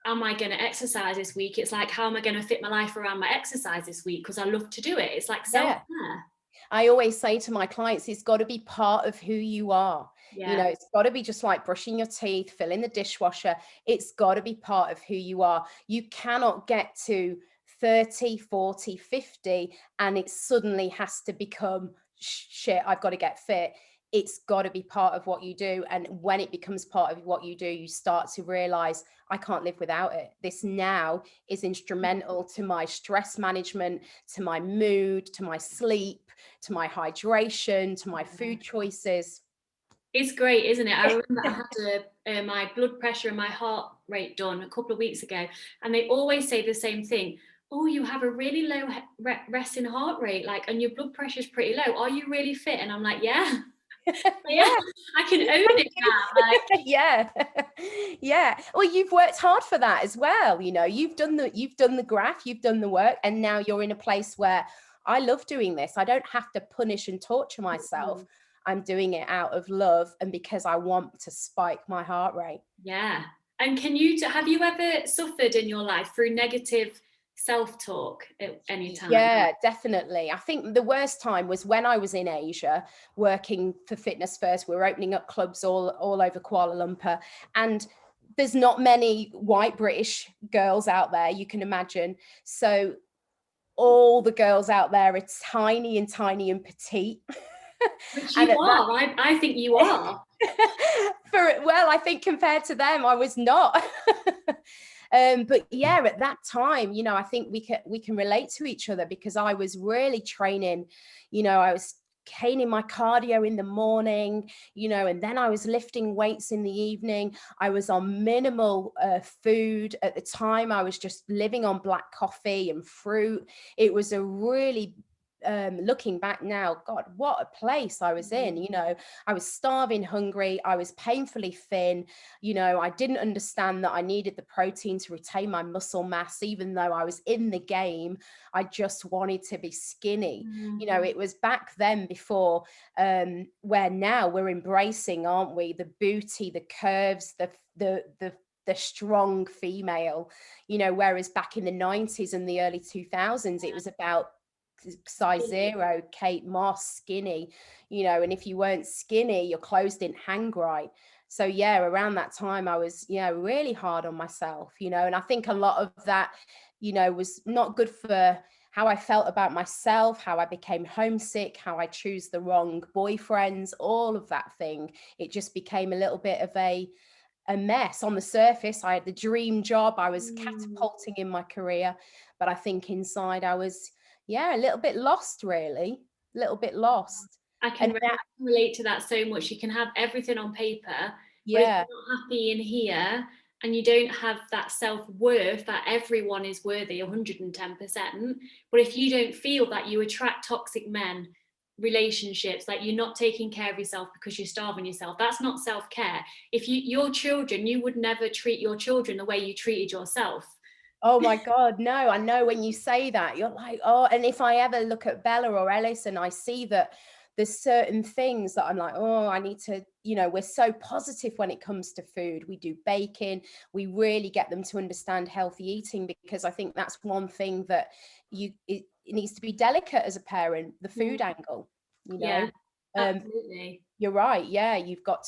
am I going to exercise this week? It's like, how am I going to fit my life around my exercise this week? Because I love to do it. It's like
yeah.
self-care.
I always say to my clients, it's got to be part of who you are.
Yeah.
It's got to be just like brushing your teeth, filling the dishwasher. It's got to be part of who you are. You cannot get to 30, 40, 50, and it suddenly has to become shit, I've got to get fit. It's got to be part of what you do. And when it becomes part of what you do, you start to realize, I can't live without it. This now is instrumental to my stress management, to my mood, to my sleep, to my hydration, to my food choices.
It's great, isn't it? I remember I had my blood pressure and my heart rate done a couple of weeks ago, and they always say the same thing. Oh, you have a really low resting heart rate, like, and your blood pressure is pretty low. Are you really fit? And I'm like, yeah, yeah,
Yeah,
I can own
thank
it
you.
now. Like,
Yeah. Yeah. Well, you've worked hard for that as well. You've done the graph, you've done the work, and now you're in a place where I love doing this. I don't have to punish and torture myself.
mm,
I'm doing it out of love and because I want to spike my heart rate.
yeah. And have you ever suffered in your life through negative self-talk at any time?
Yeah, definitely. I think the worst time was when I was in Asia working for Fitness First. We were opening up clubs all over Kuala Lumpur, and there's not many white British girls out there, you can imagine. So all the girls out there are tiny and tiny and petite.
Which
And
you
at that
are. I think you are.
well, I think compared to them, I was not. But yeah, at that time, I think we can relate to each other because I was really training. I was caning my cardio in the morning, and then I was lifting weights in the evening. I was on minimal food at the time. I was just living on black coffee and fruit. It was a really looking back now, God, what a place I was in. I was starving hungry. I was painfully thin. I didn't understand that I needed the protein to retain my muscle mass, even though I was in the game. I just wanted to be skinny.
Mm,
It was back then before where now we're embracing, aren't we? The booty, the curves, the strong female, whereas back in the 90s and the early 2000s, it was about size zero, Kate Moss, skinny, and if you weren't skinny, your clothes didn't hang right. So yeah, around that time I was, really hard on myself, and I think a lot of that, was not good for how I felt about myself, how I became homesick, how I choose the wrong boyfriends, all of that thing. It just became a little bit of a mess. On the surface, I had the dream job. I was
mm.
catapulting in my career, but I think inside I was, yeah, a little bit lost, really, a little bit lost.
I can
And now,
relate to that so much. You can have everything on paper, but if
yeah,
you're not happy in here and you don't have that self-worth that everyone is worthy 110%, but if you don't feel that, you attract toxic men, relationships, like you're not taking care of yourself because you're starving yourself. That's not self-care. If your children, you would never treat your children the way you treated yourself.
oh my God, no, I know when you say that, you're like, oh, and if I ever look at Bella or Ellis and I see that there's certain things that I'm like, oh, I need to, we're so positive when it comes to food. We do baking, we really get them to understand healthy eating, because I think that's one thing that it needs to be delicate as a parent, the food
Mm,
angle, you
yeah,
know. Um,
absolutely.
you're right, yeah, you've got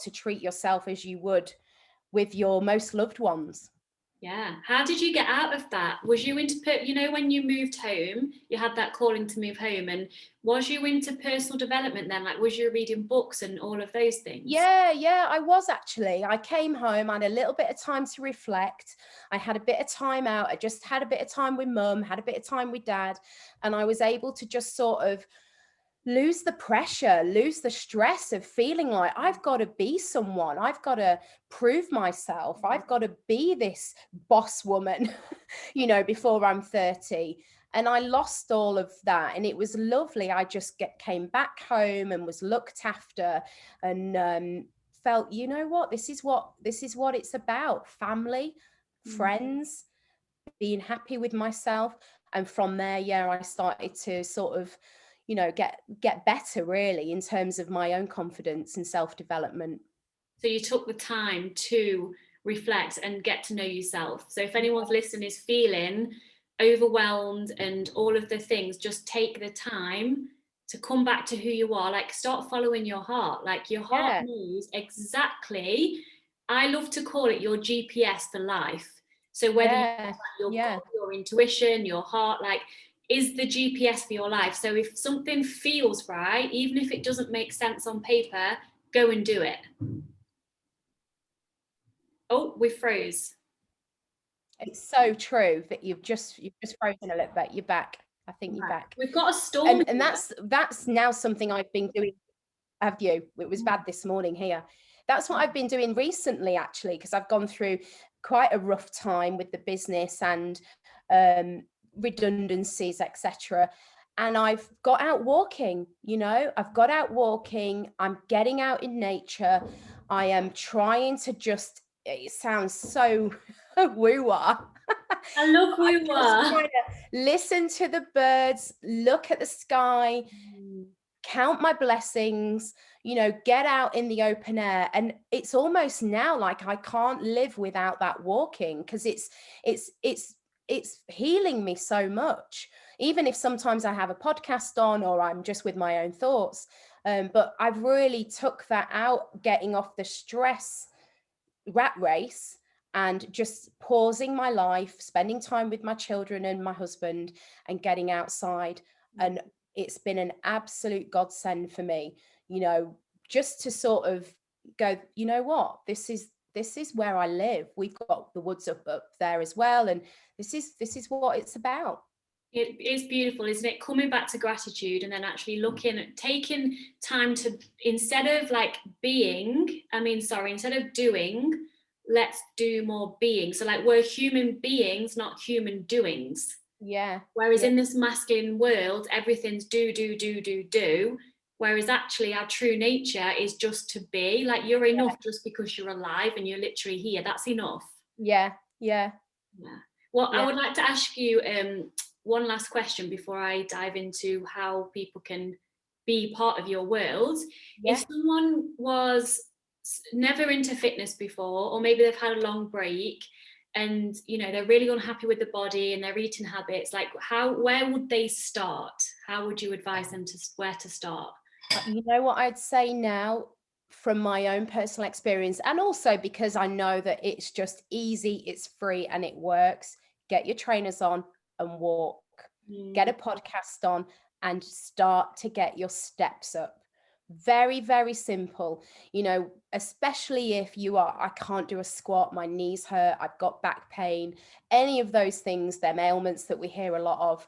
to treat yourself as you would with your most loved ones.
Yeah. How did you get out of that? Was you into, when you moved home, you had that calling to move home, and was you into personal development then? Like, was you reading books and all of those things?
Yeah, I was actually. I came home, I had a little bit of time to reflect. I had a bit of time out. I just had a bit of time with mum, had a bit of time with dad, and I was able to just sort of lose the pressure, lose the stress of feeling like I've got to be someone, I've got to prove myself, I've got to be this boss woman, before I'm 30. And I lost all of that. And it was lovely. I just came back home and was looked after, and felt, you know what, this is what it's about: family,
Mm.
friends, being happy with myself. And from there, yeah, I started to sort of, get better really in terms of my own confidence and self-development.
So you took the time to reflect and get to know yourself. So if anyone's listening is feeling overwhelmed and all of the things, just take the time to come back to who you are. Like, start following your heart. Like, your heart
Yeah,
knows exactly. I love to call it your GPS for life. So whether you
yeah,
your
yeah,
gut, your intuition, your heart, like, is the GPS for your life. So if something feels right, even if it doesn't make sense on paper, go and do it. Oh, we froze.
it's so true that you've just frozen a little bit. You're back. I think you're
Right.
back.
We've got a storm
And
here.
that's now something I've been doing. Have you? It was bad this morning here. That's what I've been doing recently, actually, because I've gone through quite a rough time with the business and um, redundancies, etc. And I've got out walking. I've got out walking. I'm getting out in nature. I am trying to just. It sounds so woo-wah.
I love who
I'm
you
just
are.
trying to listen to the birds, look at the sky, count my blessings, get out in the open air. And it's almost now like I can't live without that walking, because it's healing me so much, even if sometimes I have a podcast on or I'm just with my own thoughts. But I've really took that out, getting off the stress rat race and just pausing my life, spending time with my children and my husband, and getting outside. And it's been an absolute godsend for me, just to sort of go, you know what, this is where I live. We've got the woods up there as well, and this is what it's about.
It is beautiful, isn't it? Coming back to gratitude and then actually looking at taking time to, instead of like instead of doing, let's do more being. So, like, we're human beings, not human doings.
Yeah,
Whereas
yeah,
in this masculine world, everything's do, do, do, do, do. Whereas actually, our true nature is just to be. Like, you're enough just because you're alive and you're literally here. That's enough.
yeah, yeah,
Yeah. Well, I
yeah,
would like to ask you one last question before I dive into how people can be part of your world. If
yeah.
someone was never into fitness before, or maybe they've had a long break, and they're really unhappy with the body and their eating habits, like, where would they start? How would you advise them to where to start?
You know what I'd say now, from my own personal experience, and also because I know that it's just easy, it's free, and it works. Get your trainers on and walk. Get a
Mm,
podcast on and start to get your steps up. Very, very simple. Especially if I can't do a squat, my knees hurt, I've got back pain, any of those things, them ailments that we hear a lot of.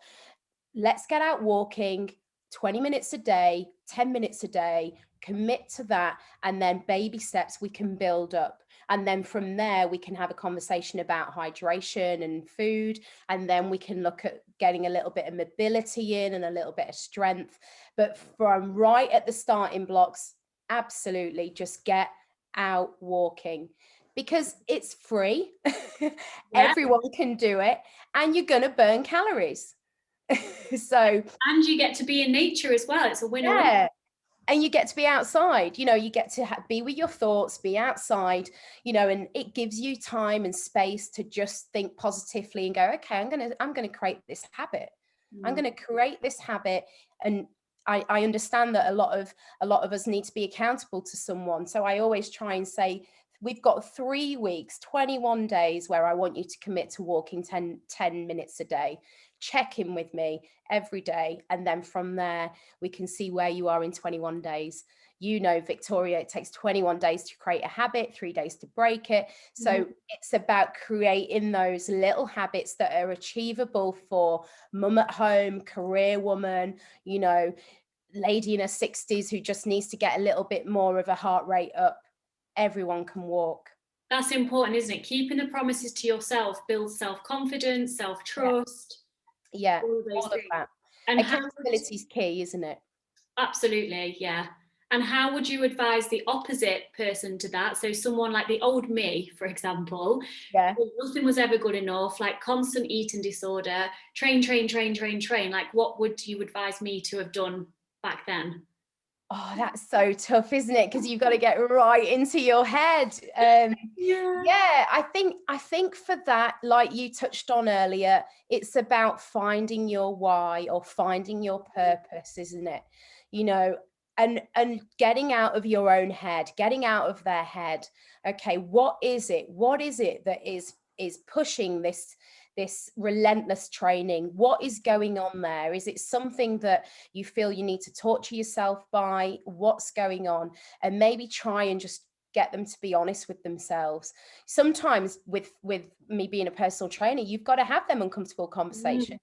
Let's get out walking 20 minutes a day, 10 minutes a day, commit to that. And then baby steps we can build up. And then from there, we can have a conversation about hydration and food. And then we can look at getting a little bit of mobility in and a little bit of strength. But from right at the starting blocks, absolutely just get out walking, because it's free.
yeah.
Everyone can do it, and you're going to burn calories. So
And you get to be in nature as well. It's a win-win.
yeah, and you get to be outside. You get to be with your thoughts, be outside. And it gives you time and space to just think positively and go, okay, I'm gonna create this habit. I'm
Mm.
gonna create this habit. And I understand that a lot of us need to be accountable to someone. So I always try and say we've got 3 weeks, 21 days where I want you to commit to walking 10 minutes a day. Check in with me every day. And then from there, we can see where you are in 21 days. You know, Victoria, it takes 21 days to create a habit, 3 days to break it. So it's about creating those little habits that are achievable for mum at home, career woman, you know, lady in her 60s who just needs to get a little bit more of a heart rate up. Everyone can walk.
That's important, isn't it? Keeping the promises to yourself builds self-confidence, self-trust,
Yeah,
all of those
all of
things.
that.
And
Accountability is key, isn't it?
absolutely, yeah. And how would you advise the opposite person to that? So someone like the old me, for example,
Yeah.
nothing was ever good enough, like constant eating disorder, train, train, train, train, train. Like, what would you advise me to have done back then?
Oh, that's so tough, isn't it? Because you've got to get right into your head.
Yeah.
Yeah, I think for that, like you touched on earlier, it's about finding your why or finding your purpose, isn't it? You know, and getting out of your own head, getting out of their head. Okay, what is it? What is it that is pushing this relentless training? What is going on there? Is it something that you feel you need to torture yourself by? What's going on? And maybe try and just get them to be honest with themselves. Sometimes with me being a personal trainer, you've got to have them uncomfortable conversations.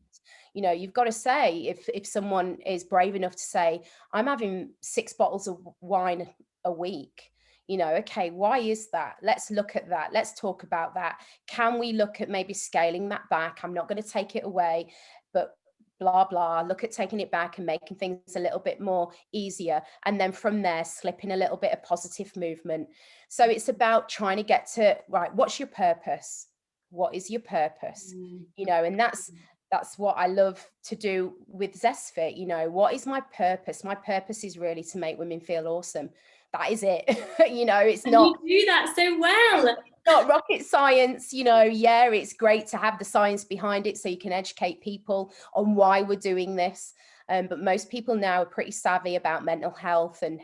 You know, you've got to say, if someone is brave enough to say, I'm having 6 bottles of wine a week, you know, okay, why is that? Let's look at that. Let's talk about that. Can we look at maybe scaling that back? I'm not going to take it away, but blah blah, look at taking it back and making things a little bit more easier, and then from there slip in a little bit of positive movement. So it's about trying to get to, right, what's your purpose? What is your purpose? You know, and that's what I love to do with Zest Fit. You know, what is my purpose? My purpose is really to make women feel awesome. That is it. You know, it's
And you
not
do that so well.
not rocket science, you know. Yeah, it's great to have the science behind it so you can educate people on why we're doing this. But most people now are pretty savvy about mental health and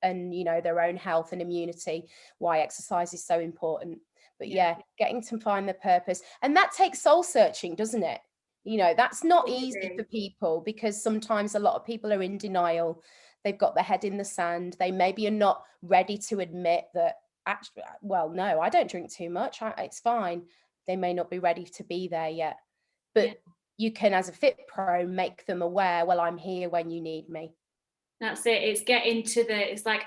you know, their own health and immunity, why exercise is so important. But
Yeah.
yeah, getting to find the purpose. And that takes soul searching, doesn't it? You know, that's not easy for people because sometimes a lot of people are in denial. They've got their head in the sand. They maybe are not ready to admit that, actually, well, no, I don't drink too much. It's fine. They may not be ready to be there yet.
Yeah.
But you can, as a fit pro, make them aware, well, I'm here when you need me.
That's it. It's getting to it's like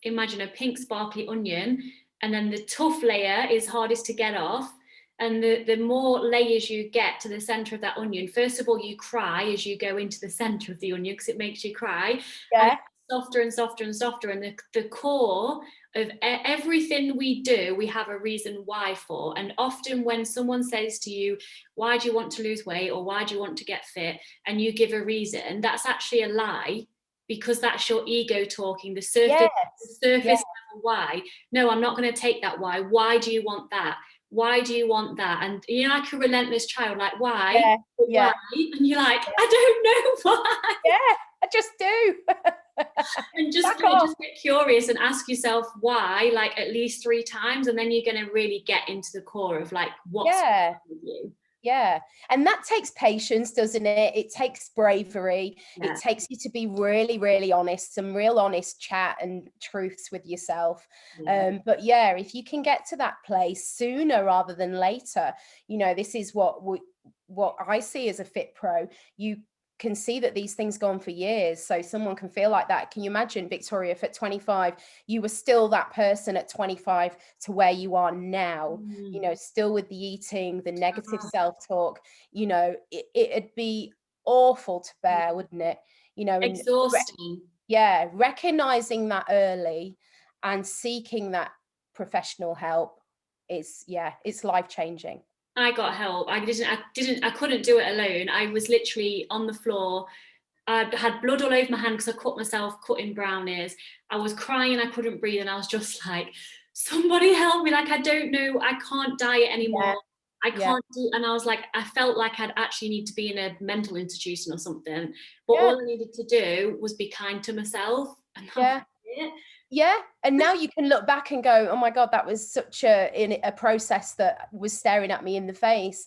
imagine a pink sparkly onion, and then the tough layer is hardest to get off. And the more layers you get to the center of that onion, first of all, you cry as you go into the center of the onion because it makes you cry. And
Yeah.
softer and softer and softer. And the core of everything we do, we have a reason why for. And often when someone says to you, why do you want to lose weight or why do you want to get fit? And you give a reason, that's actually a lie, because that's your ego talking, the surface
Yes.
level why. No, I'm not going to take that why. Why do you want that? Why do you want that? And you're like a relentless child, like, why?
Yeah.
Why?
Yeah.
And you're like, I don't know why.
Yeah. I just do.
And just,
Back off.
just get curious and ask yourself why, like at least 3 times. And then you're going to really get into the core of like what's
Yeah.
with you.
Yeah. And that takes patience, doesn't it? It takes bravery.
Yeah.
It takes you to be really, really honest, some real honest chat and truths with yourself.
Yeah.
But yeah, if you can get to that place sooner rather than later, you know, this is what I see as a fit pro. You can see that these things go on for years. So someone can feel like that. Can you imagine, Victoria, if at 25, you were still that person at 25 to where you are now, you know, still with the eating, the negative self-talk, you know, it'd be awful to bear, wouldn't it? You know, and
Exhausting.
yeah, recognizing that early and seeking that professional help is, yeah, it's life-changing.
I got help. I couldn't do it alone. I was literally on the floor. I had blood all over my hand because I cut myself cutting brownies. I was crying, I couldn't breathe, and I was just like, somebody help me. Like, I don't know, I can't diet anymore.
Yeah.
I
Yeah.
can't do, and I was like, I felt like I'd actually need to be in a mental institution or something. But
Yeah.
all I needed to do was be kind to myself. And that was
Yeah.
it.
Yeah, and now you can look back and go, oh my God, that was such a process that was staring at me in the face.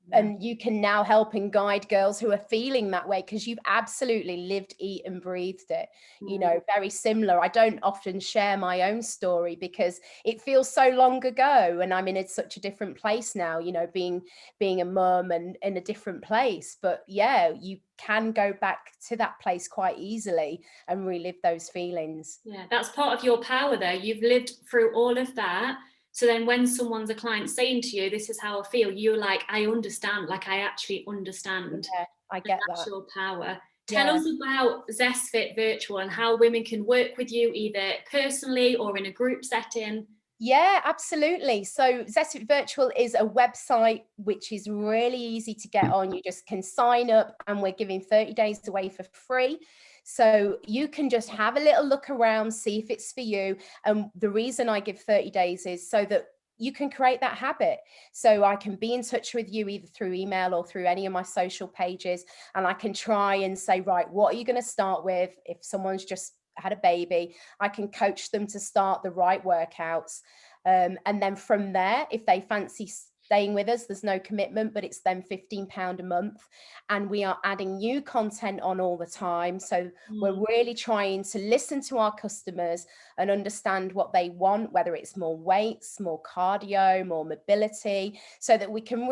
Yeah.
And you can now help and guide girls who are feeling that way, because you've absolutely lived, eat and breathed it,
Mm.
very similar. I don't often share my own story because it feels so long ago, and I'm in such a different place now, being a mum and in a different place. But yeah, you can go back to that place quite easily and relive those feelings.
Yeah, that's part of your power though. You've lived through all of that. So then when someone's a client saying to you, this is how I feel, you're like, I understand, like I actually understand.
Yeah, I
And
get
that's
that.
your power. Tell
Yeah.
us about Zest Virtual and how women can work with you either personally or in a group setting.
Yeah, absolutely. So Zest Virtual is a website which is really easy to get on. You just can sign up, and we're giving 30 days away for free. So you can just have a little look around, see if it's for you. And the reason I give 30 days is so that you can create that habit. So I can be in touch with you either through email or through any of my social pages. And I can try and say, right, what are you going to start with? If someone's just had a baby, I can coach them to start the right workouts. And then from there, if they fancy staying with us, there's no commitment, but it's then £15 a month. And we are adding new content on all the time. So we're really trying to listen to our customers and understand what they want, whether it's more weights, more cardio, more mobility, so that we can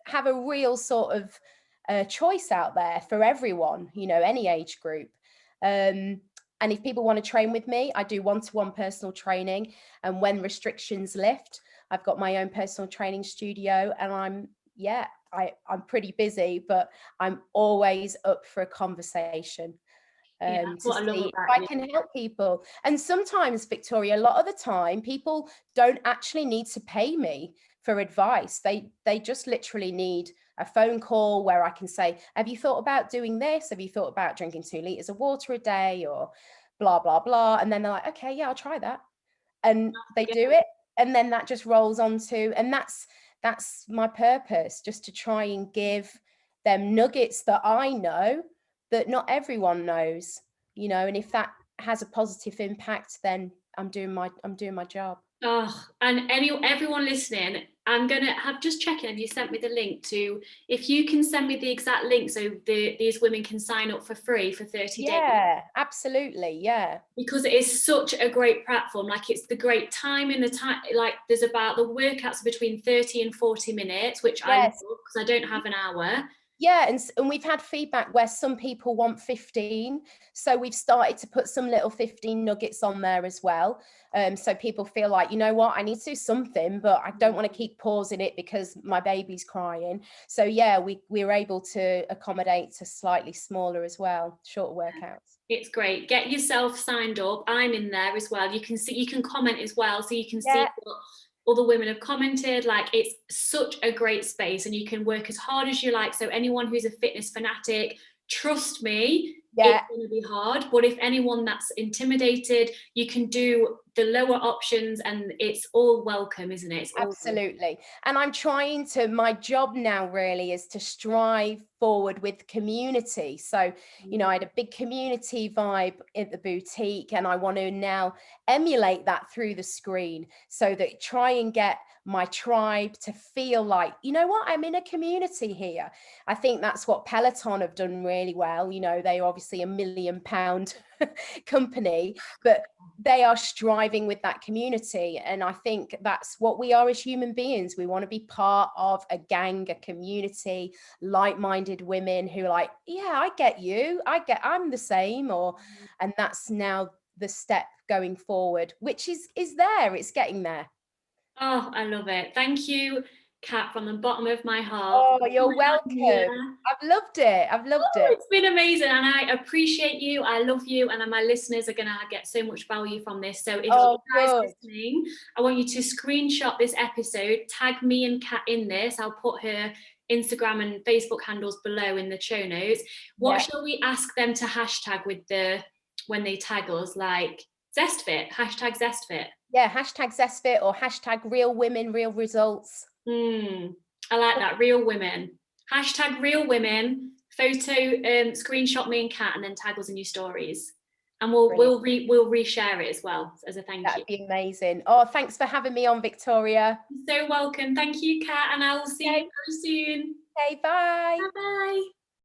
have a real sort of choice out there for everyone, any age group. And if people want to train with me, I do one-to-one personal training. And when restrictions lift, I've got my own personal training studio, and I'm pretty busy, but I'm always up for a conversation
Yeah, that's
to
what I love
see if
about
I
you.
can help people. And sometimes, Victoria, a lot of the time, people don't actually need to pay me for advice. They just literally need a phone call where I can say, have you thought about doing this? Have you thought about drinking 2 liters of water a day, or blah, blah, blah? And then they're like, okay, yeah, I'll try that. And they
Yeah.
do it. And then that just rolls on to, and that's my purpose, just to try and give them nuggets that I know that not everyone knows, and if that has a positive impact, then I'm doing my job.
Oh, and everyone listening, I'm gonna have just checking. Have you sent me the link to? If you can send me the exact link, so these women can sign up for free for 30 days.
Yeah, absolutely. Yeah.
Because it is such a great platform. Like it's the great time in the time. Like there's about the workouts between 30 and 40 minutes, which I love
Yes.
because I don't have an hour.
Yeah, and we've had feedback where some people want 15, so we've started to put some little 15 nuggets on there as well. So people feel like, you know what, I need to do something, but I don't want to keep pausing it because my baby's crying. So yeah, we're able to accommodate to slightly smaller as well, shorter workouts.
It's great. Get yourself signed up. I'm in there as well. You can see, you can comment as well, so you can see
Yeah,
what other women have commented. Like it's such a great space, and you can work as hard as you like. So anyone who's a fitness fanatic, trust me, it's
yeah.
going to be hard. But if anyone that's intimidated, you can do the lower options, and it's all welcome, isn't it? It's all welcome.
Absolutely. And my job now really is to strive forward with community. So, I had a big community vibe at the boutique, and I want to now emulate that through the screen, so that try and get my tribe to feel like, you know what, I'm in a community here. I think that's what Peloton have done really well. They're obviously £1 million company, but they are striving with that community. And I think that's what we are as human beings. We want to be part of a gang, a community, like-minded women who are like, yeah, I get you. I'm the same. And that's now the step going forward, which is there. It's getting there.
Oh, I love it. Thank you, Kat, from the bottom of my heart,
Oh,
for
you're
coming on here.
welcome. I've loved it. I've loved
Oh,
it.
it's been amazing, and I appreciate you. I love you, and my listeners are going to get so much value from this. So, if you
Oh,
guys
good.
listening, I want you to screenshot this episode, tag me and Kat in this. I'll put her Instagram and Facebook handles below in the show notes. What
Yeah.
shall we ask them to hashtag with when they tag us? Like ZestFit, hashtag ZestFit.
Yeah. Hashtag Zestfit or hashtag real women, real results.
I like that. Real women. Hashtag real women. Photo, screenshot me and Kat, and then tag us in your stories. and
Brilliant.
we'll reshare it as well as a thank you.
That'd be amazing. Oh, thanks for having me on, Victoria.
You're so welcome. Thank you, Kat, and I will see you
Okay,
very soon.
okay, bye.
Bye bye.